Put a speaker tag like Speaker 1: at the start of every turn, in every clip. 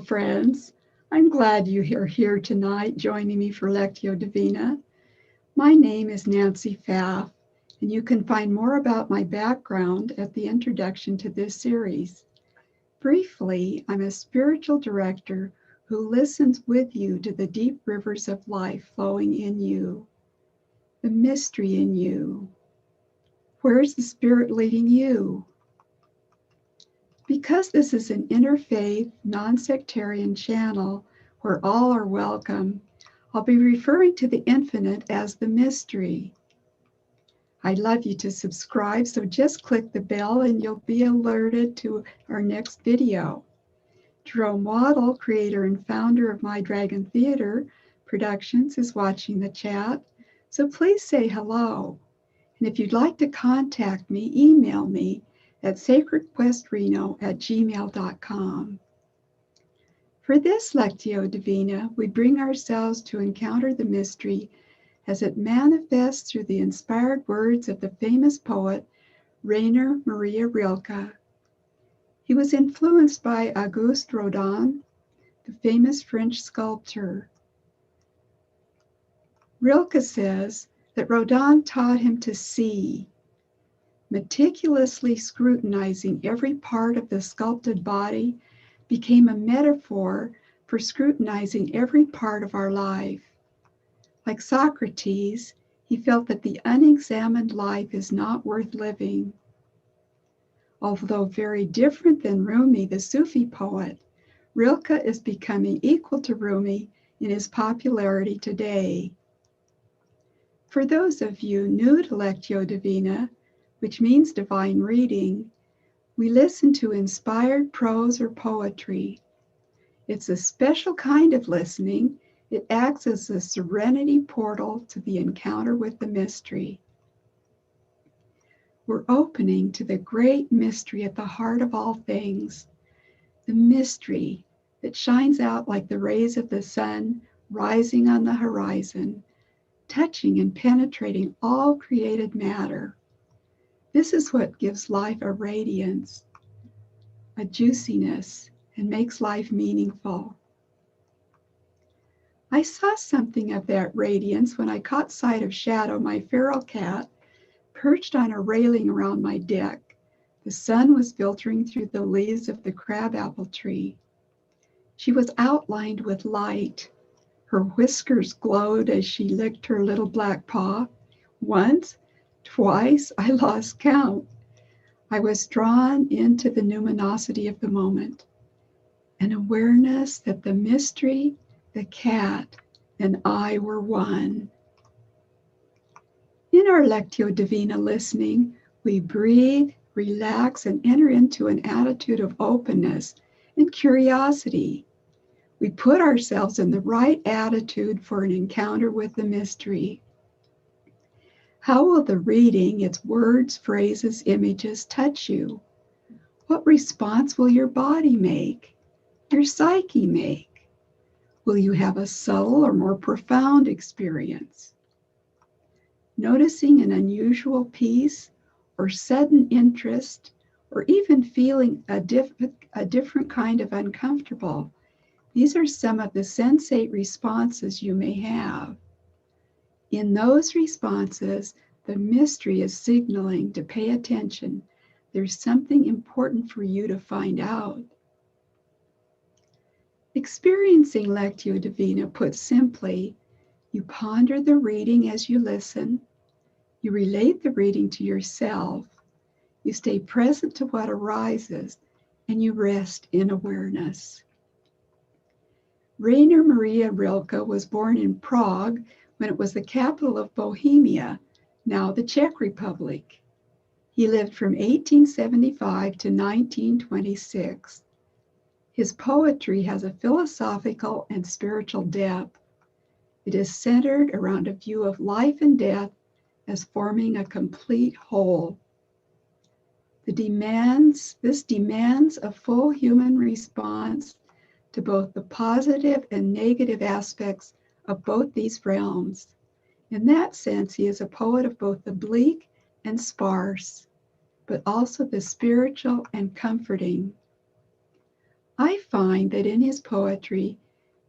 Speaker 1: friends. I'm glad you're here tonight joining me for Lectio Divina. My name is Nancy Pfaff, and you can find more about my background at the introduction to this series. Briefly, I'm a spiritual director who listens with you to the deep rivers of life flowing in you, the mystery in you. Where's the Spirit leading you? Because this is an interfaith, non-sectarian channel where all are welcome, I'll be referring to the infinite as the mystery. I'd love you to subscribe, so just click the bell and you'll be alerted to our next video. Jerome Waddle, creator and founder of My Dragon Theater Productions, is watching the chat, so please say hello. And if you'd like to contact me, email me at sacredquestreno@gmail.com. For this Lectio Divina, we bring ourselves to encounter the mystery as it manifests through the inspired words of the famous poet Rainer Maria Rilke. He was influenced by Auguste Rodin, the famous French sculptor. Rilke says that Rodin taught him to see, meticulously scrutinizing every part of the sculpted body became a metaphor for scrutinizing every part of our life. Like Socrates, he felt that the unexamined life is not worth living. Although very different than Rumi, the Sufi poet, Rilke is becoming equal to Rumi in his popularity today. For those of you new to Lectio Divina, which means divine reading, we listen to inspired prose or poetry. It's a special kind of listening. It acts as a serenity portal to the encounter with the mystery. We're opening to the great mystery at the heart of all things, the mystery that shines out like the rays of the sun rising on the horizon, touching and penetrating all created matter. This is what gives life a radiance, a juiciness, and makes life meaningful. I saw something of that radiance when I caught sight of Shadow, my feral cat, perched on a railing around my deck. The sun was filtering through the leaves of the crabapple tree. She was outlined with light. Her whiskers glowed as she licked her little black paw. Once, twice, I lost count. I was drawn into the numinosity of the moment, an awareness that the mystery, the cat, and I were one. In our Lectio Divina listening, we breathe, relax, and enter into an attitude of openness and curiosity. We put ourselves in the right attitude for an encounter with the mystery. How will the reading, its words, phrases, images touch you? What response will your body make, your psyche make? Will you have a subtle or more profound experience? Noticing an unusual peace or sudden interest, or even feeling a different kind of uncomfortable. These are some of the sensate responses you may have. In those responses, the mystery is signaling to pay attention. There's something important for you to find out. Experiencing Lectio Divina, put simply, you ponder the reading as you listen, you relate the reading to yourself, you stay present to what arises, and you rest in awareness. Rainer Maria Rilke was born in Prague when it was the capital of Bohemia, now the Czech Republic. He lived from 1875 to 1926. His poetry has a philosophical and spiritual depth. It is centered around a view of life and death as forming a complete whole. This demands a full human response to both the positive and negative aspects of both these realms. In that sense, he is a poet of both the bleak and sparse, but also the spiritual and comforting. I find that in his poetry,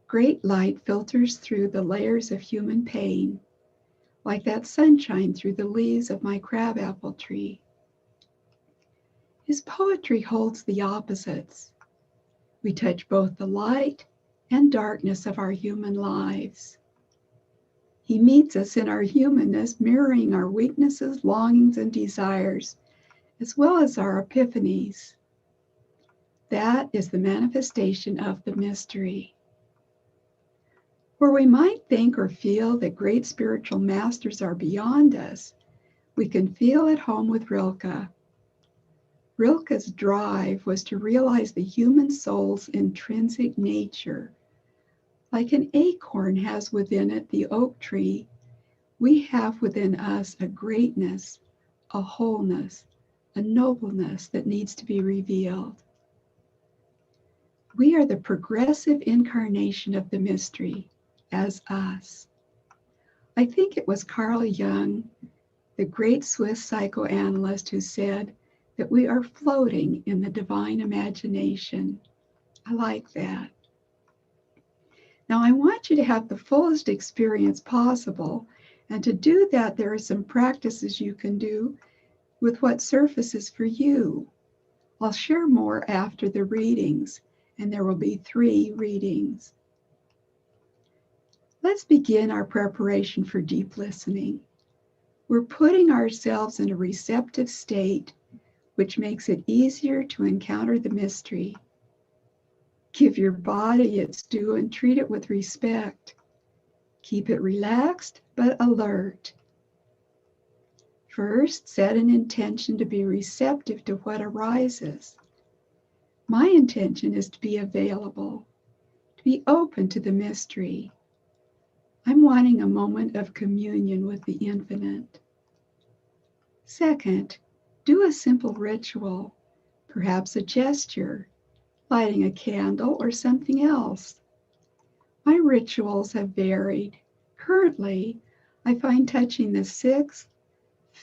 Speaker 1: great light filters through the layers of human pain, like that sunshine through the leaves of my crabapple tree. His poetry holds the opposites. We touch both the light and darkness of our human lives. He meets us in our humanness, mirroring our weaknesses, longings, and desires, as well as our epiphanies. That is the manifestation of the mystery. Where we might think or feel that great spiritual masters are beyond us, we can feel at home with Rilke. Rilke's drive was to realize the human soul's intrinsic nature. Like an acorn has within it the oak tree, we have within us a greatness, a wholeness, a nobleness that needs to be revealed. We are the progressive incarnation of the mystery as us. I think it was Carl Jung, the great Swiss psychoanalyst, who said that we are floating in the divine imagination. I like that. Now, I want you to have the fullest experience possible. And to do that, there are some practices you can do with what surfaces for you. I'll share more after the readings, and there will be 3 readings. Let's begin our preparation for deep listening. We're putting ourselves in a receptive state, which makes it easier to encounter the mystery. Give your body its due and treat it with respect. Keep it relaxed but alert. First, set an intention to be receptive to what arises. My intention is to be available, to be open to the mystery. I'm wanting a moment of communion with the infinite. Second, do a simple ritual, perhaps a gesture, lighting a candle or something else. My rituals have varied. Currently, I find touching the 6th,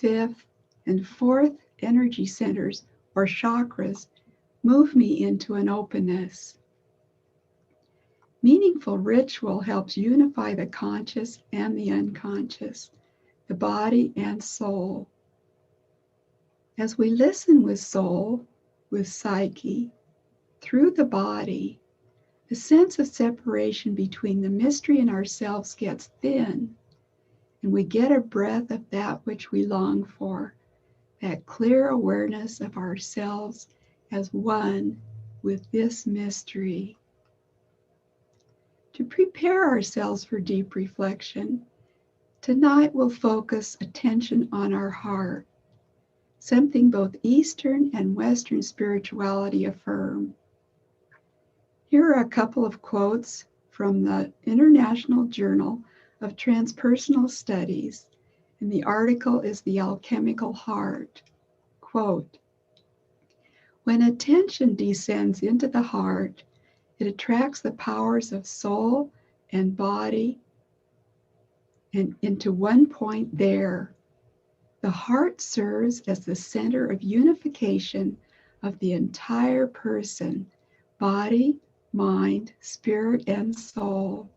Speaker 1: 5th, and 4th energy centers or chakras move me into an openness. Meaningful ritual helps unify the conscious and the unconscious, the body and soul. As we listen with soul, with psyche, through the body, the sense of separation between the mystery and ourselves gets thin, and we get a breath of that which we long for, that clear awareness of ourselves as one with this mystery. To prepare ourselves for deep reflection, tonight we'll focus attention on our heart, something both Eastern and Western spirituality affirm. Here are a couple of quotes from the International Journal of Transpersonal Studies, and the article is The Alchemical Heart. Quote, "When attention descends into the heart, it attracts the powers of soul and body and into one point there. The heart serves as the center of unification of the entire person, body, mind, spirit, and soul.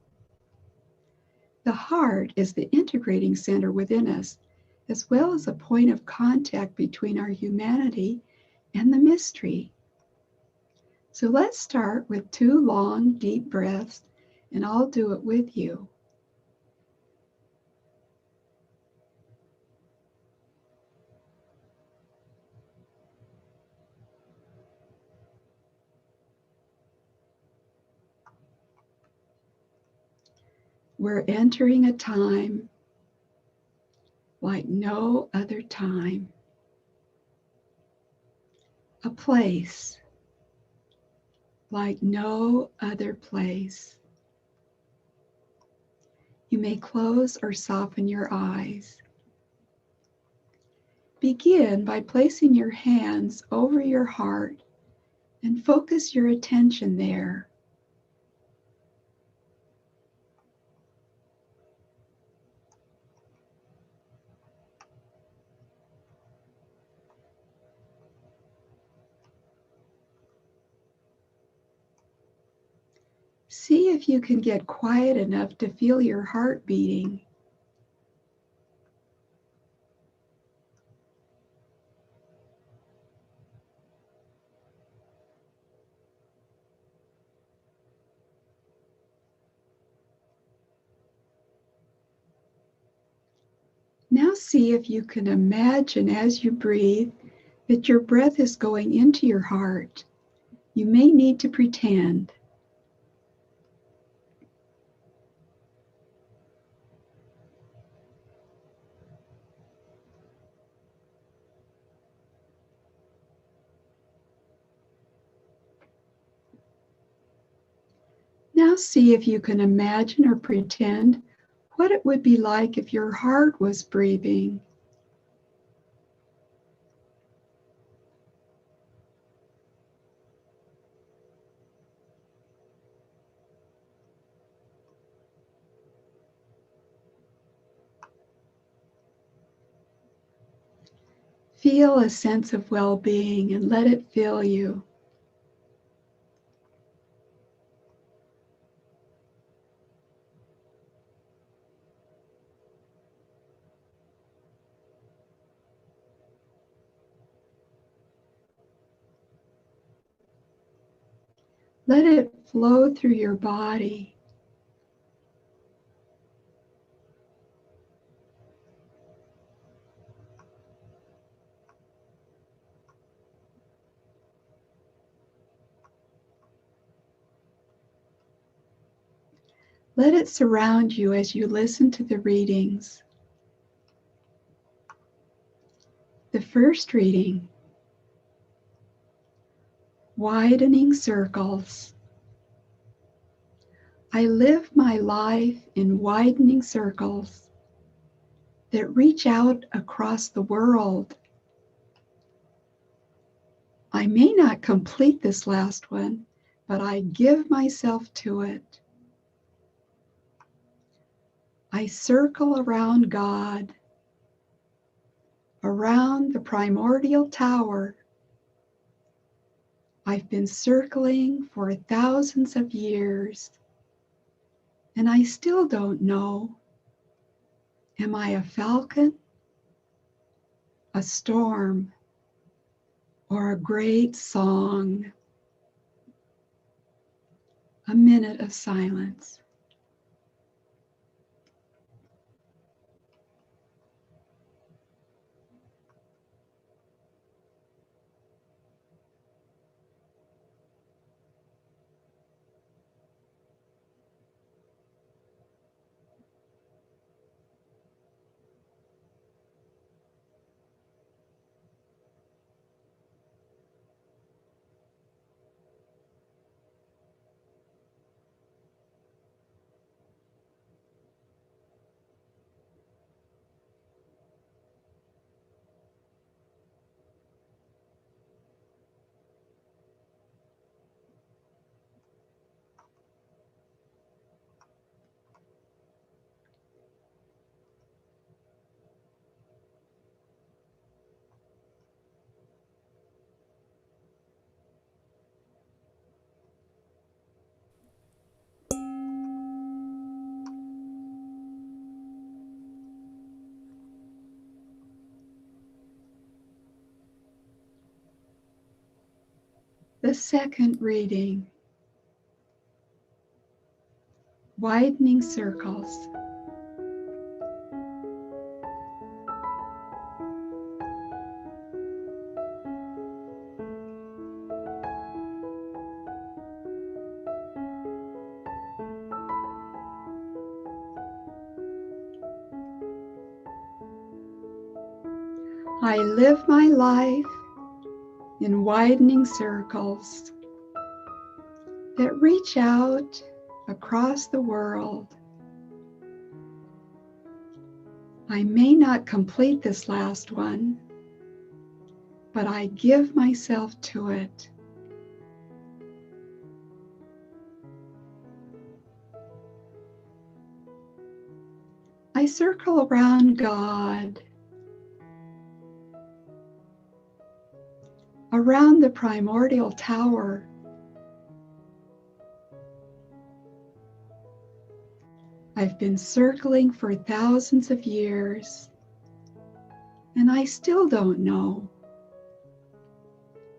Speaker 1: The heart is the integrating center within us, as well as a point of contact between our humanity and the mystery." So let's start with 2 long, deep breaths, and I'll do it with you. We're entering a time like no other time, a place like no other place. You may close or soften your eyes. Begin by placing your hands over your heart and focus your attention there. See if you can get quiet enough to feel your heart beating. Now see if you can imagine as you breathe that your breath is going into your heart. You may need to pretend. Now see if you can imagine or pretend what it would be like if your heart was breathing. Feel a sense of well-being and let it fill you. Let it flow through your body. Let it surround you as you listen to the readings. The first reading, Widening Circles. I live my life in widening circles that reach out across the world. I may not complete this last one, but I give myself to it. I circle around God, around the primordial tower. I've been circling for thousands of years, and I still don't know. Am I a falcon, a storm, or a great song? A minute of silence. The second reading, Widening Circles. I live my life in widening circles that reach out across the world. I may not complete this last one, but I give myself to it. I circle around God, around the primordial tower. I've been circling for thousands of years, and I still don't know.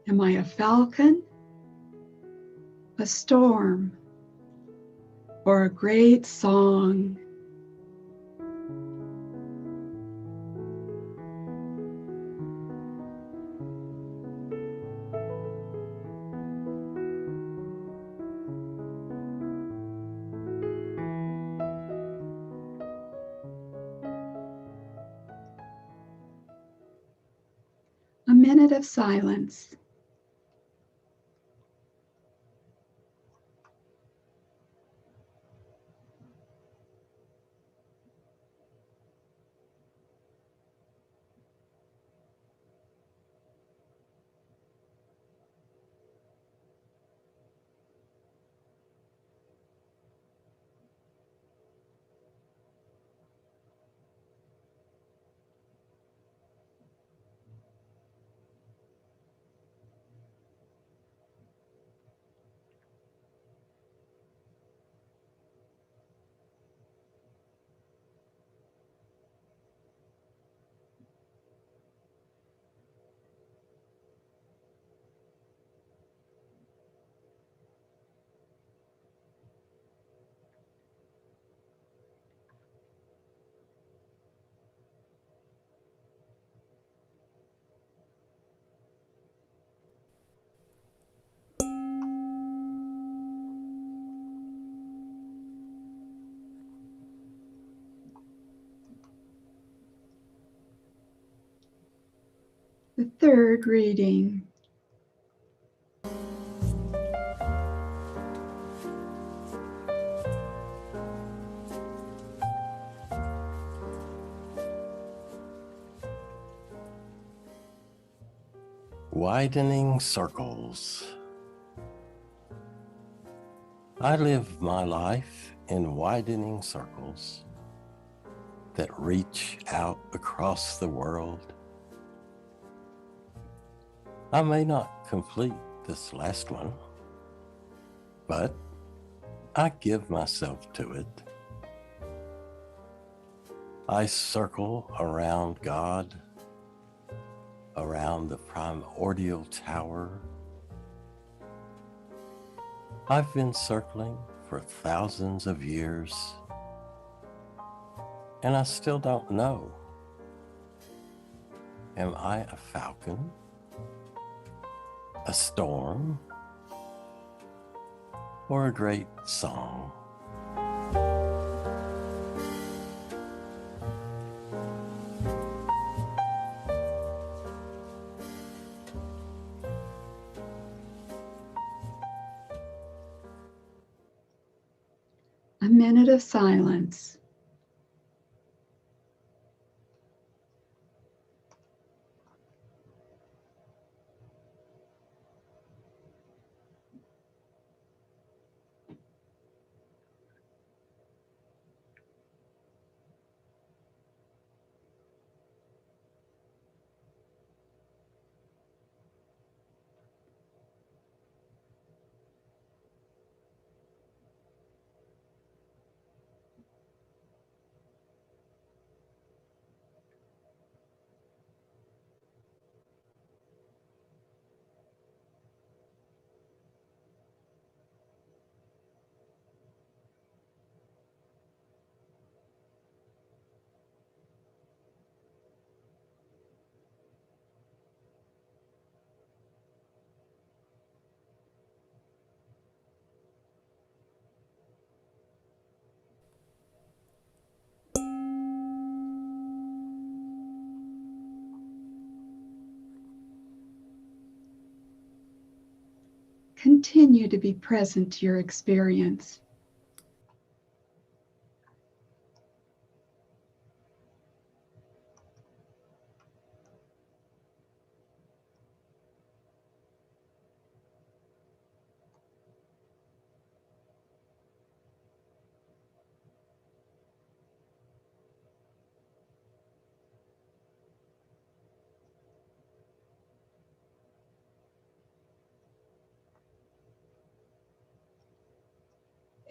Speaker 1: Am I a falcon, a storm, or a great song? A minute of silence. The third reading.
Speaker 2: Widening circles. I live my life in widening circles that reach out across the world. I may not complete this last one, but I give myself to it. I circle around God, around the primordial tower. I've been circling for thousands of years, and I still don't know. Am I a falcon, a storm, or a great song?
Speaker 1: A minute of silence. Continue to be present to your experience.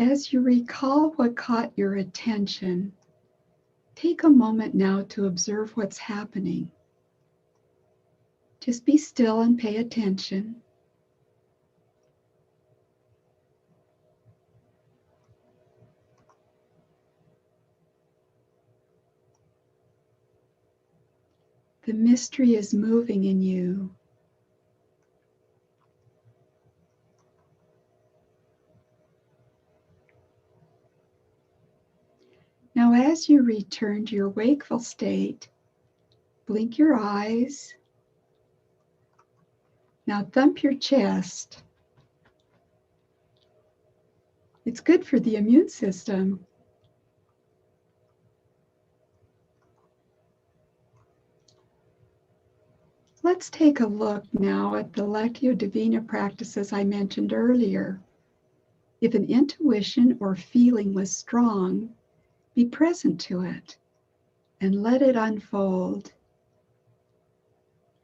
Speaker 1: As you recall what caught your attention, take a moment now to observe what's happening. Just be still and pay attention. The mystery is moving in you. Now, as you return to your wakeful state, blink your eyes. Now thump your chest. It's good for the immune system. Let's take a look now at the Lectio Divina practices I mentioned earlier. If an intuition or feeling was strong, be present to it and let it unfold.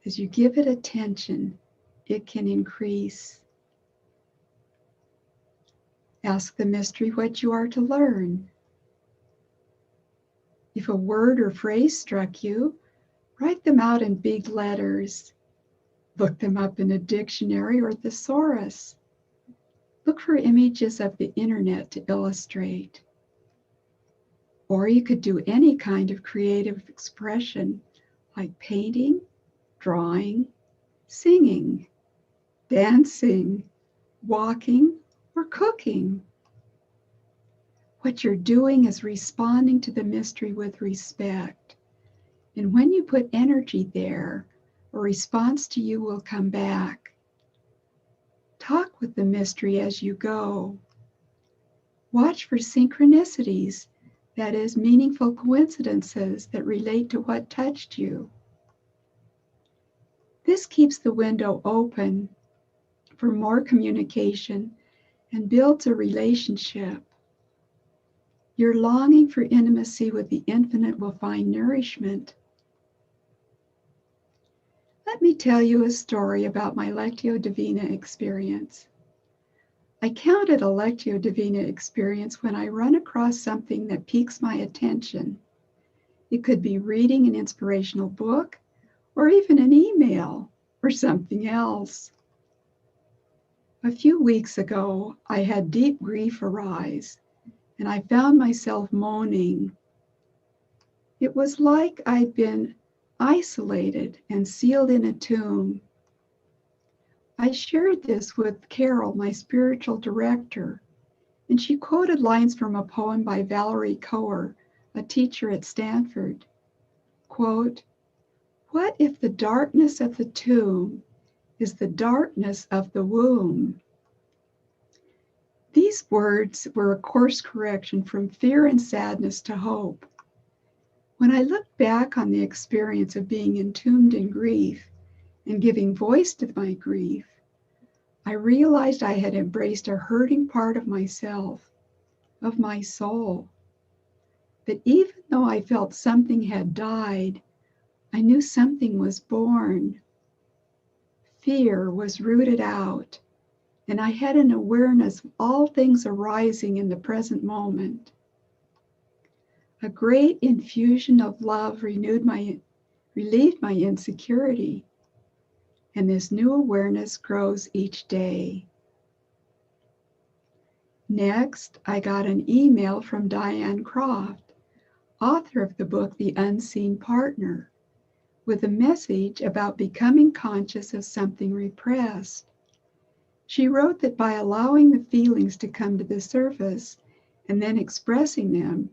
Speaker 1: As you give it attention, it can increase. Ask the mystery what you are to learn. If a word or phrase struck you, write them out in big letters. Look them up in a dictionary or thesaurus. Look for images of the internet to illustrate. Or you could do any kind of creative expression like painting, drawing, singing, dancing, walking, or cooking. What you're doing is responding to the mystery with respect. And when you put energy there, a response to you will come back. Talk with the mystery as you go. Watch for synchronicities, that is, meaningful coincidences that relate to what touched you. This keeps the window open for more communication and builds a relationship. Your longing for intimacy with the infinite will find nourishment. Let me tell you a story about my Lectio Divina experience. I count it a Lectio Divina experience when I run across something that piques my attention. It could be reading an inspirational book, or even an email, or something else. A few weeks ago, I had deep grief arise, and I found myself moaning. It was like I'd been isolated and sealed in a tomb. I shared this with Carol, my spiritual director, and she quoted lines from a poem by Valerie Coher, a teacher at Stanford. Quote, "What if the darkness of the tomb is the darkness of the womb?" These words were a course correction from fear and sadness to hope. When I look back on the experience of being entombed in grief and giving voice to my grief, I realized I had embraced a hurting part of myself, of my soul. But even though I felt something had died, I knew something was born. Fear was rooted out, and I had an awareness of all things arising in the present moment. A great infusion of love relieved my insecurity, and this new awareness grows each day. Next, I got an email from Diane Croft, author of the book The Unseen Partner, with a message about becoming conscious of something repressed. She wrote that by allowing the feelings to come to the surface and then expressing them,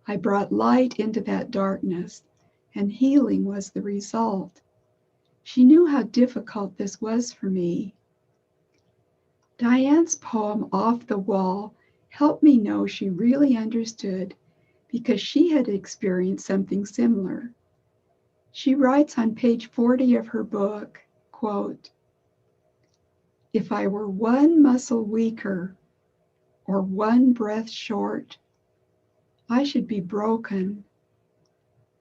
Speaker 1: I brought light into that darkness, and healing was the result. She knew how difficult this was for me. Diane's poem, Off the Wall, helped me know she really understood because she had experienced something similar. She writes on page 40 of her book, quote, "If I were one muscle weaker or one breath short, I should be broken,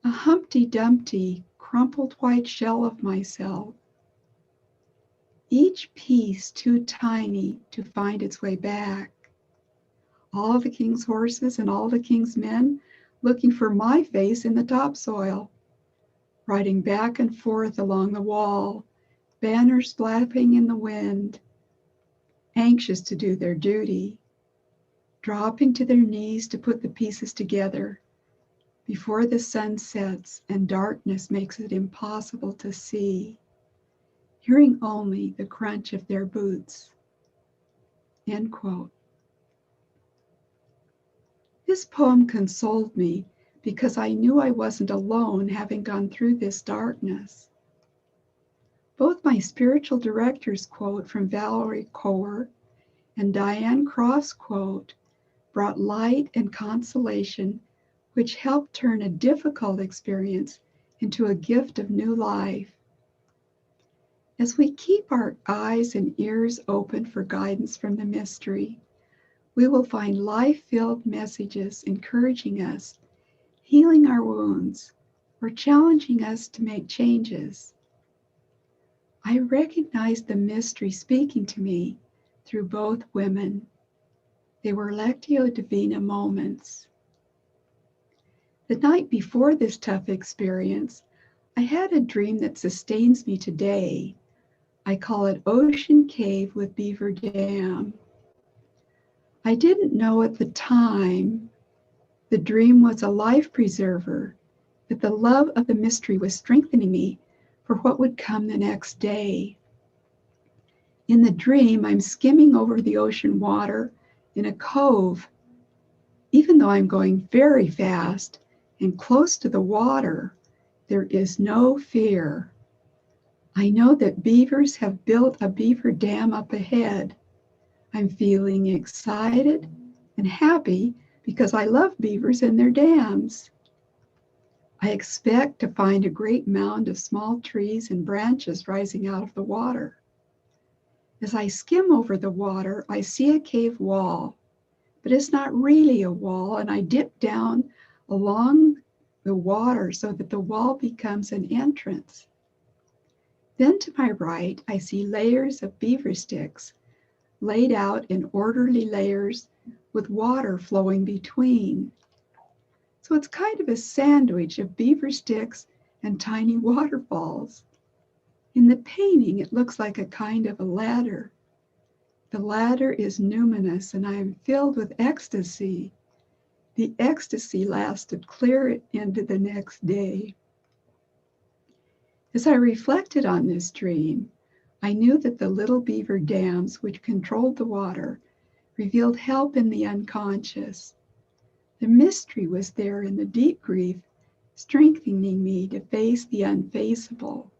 Speaker 1: a Humpty Dumpty, crumpled white shell of myself, each piece too tiny to find its way back. all the king's horses and all the king's men looking for my face in the topsoil, riding back and forth along the wall, banners flapping in the wind, anxious to do their duty, dropping to their knees to put the pieces together before the sun sets and darkness makes it impossible to see, hearing only the crunch of their boots. End quote. This poem consoled me because I knew I wasn't alone having gone through this darkness. Both my spiritual director's quote from Valerie Kohr and Diane Croft's quote brought light and consolation, which helped turn a difficult experience into a gift of new life. As we keep our eyes and ears open for guidance from the mystery, we will find life-filled messages encouraging us, healing our wounds, or challenging us to make changes. I recognized the mystery speaking to me through both women. They were Lectio Divina moments. The night before this tough experience, I had a dream that sustains me today. I call it Ocean Cave with Beaver Dam. I didn't know at the time the dream was a life preserver, but the love of the mystery was strengthening me for what would come the next day. In the dream, I'm skimming over the ocean water in a cove. Even though I'm going very fast and close to the water, there is no fear. I know that beavers have built a beaver dam up ahead. I'm feeling excited and happy because I love beavers and their dams. I expect to find a great mound of small trees and branches rising out of the water. As I skim over the water, I see a cave wall, but it's not really a wall, and I dip down along the water so that the wall becomes an entrance. Then to my right, I see layers of beaver sticks laid out in orderly layers with water flowing between. So it's kind of a sandwich of beaver sticks and tiny waterfalls. In the painting, it looks like a kind of a ladder. The ladder is numinous, and I am filled with ecstasy. The ecstasy lasted clear into the next day. As I reflected on this dream, I knew that the little beaver dams which controlled the water revealed help in the unconscious. The mystery was there in the deep grief, strengthening me to face the unfaceable.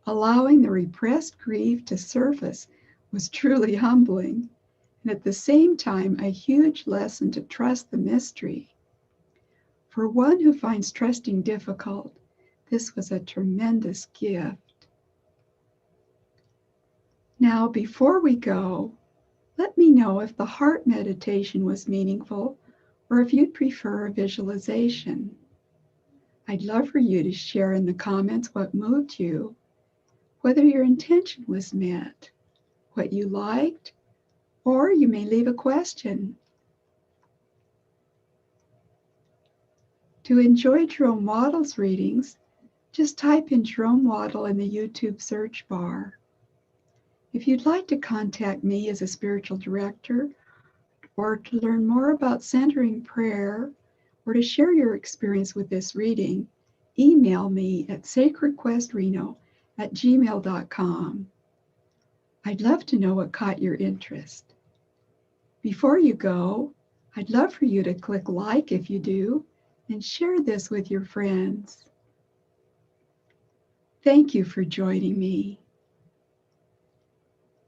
Speaker 1: Allowing the repressed grief to surface was truly humbling, and at the same time a huge lesson to trust the mystery. For one who finds trusting difficult, this was a tremendous gift. Now, before we go, let me know if the heart meditation was meaningful or if you'd prefer a visualization. I'd love for you to share in the comments what moved you, whether your intention was met, what you liked, or you may leave a question. To enjoy Jerome Waddle's readings, just type in Jerome Waddle in the YouTube search bar. If you'd like to contact me as a spiritual director, or to learn more about centering prayer, or to share your experience with this reading, email me at sacredquestreno@gmail.com. I'd love to know what caught your interest. Before you go, I'd love for you to click like if you do, and share this with your friends. Thank you for joining me.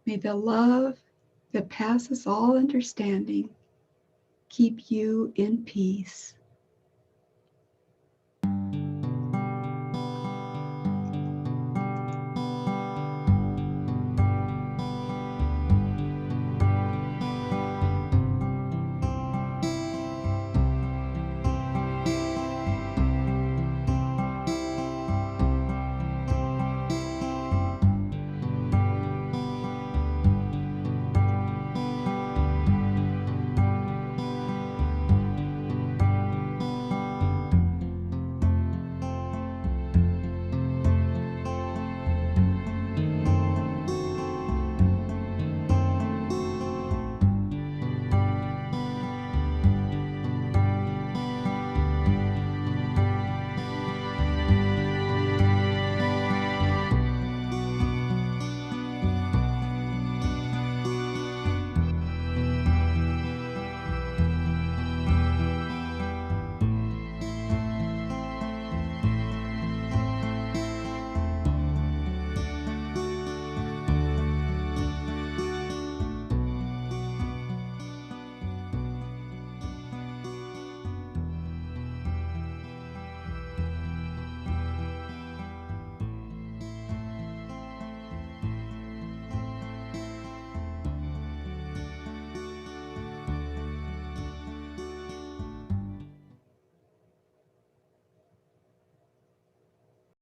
Speaker 1: May the love that passes all understanding keep you in peace.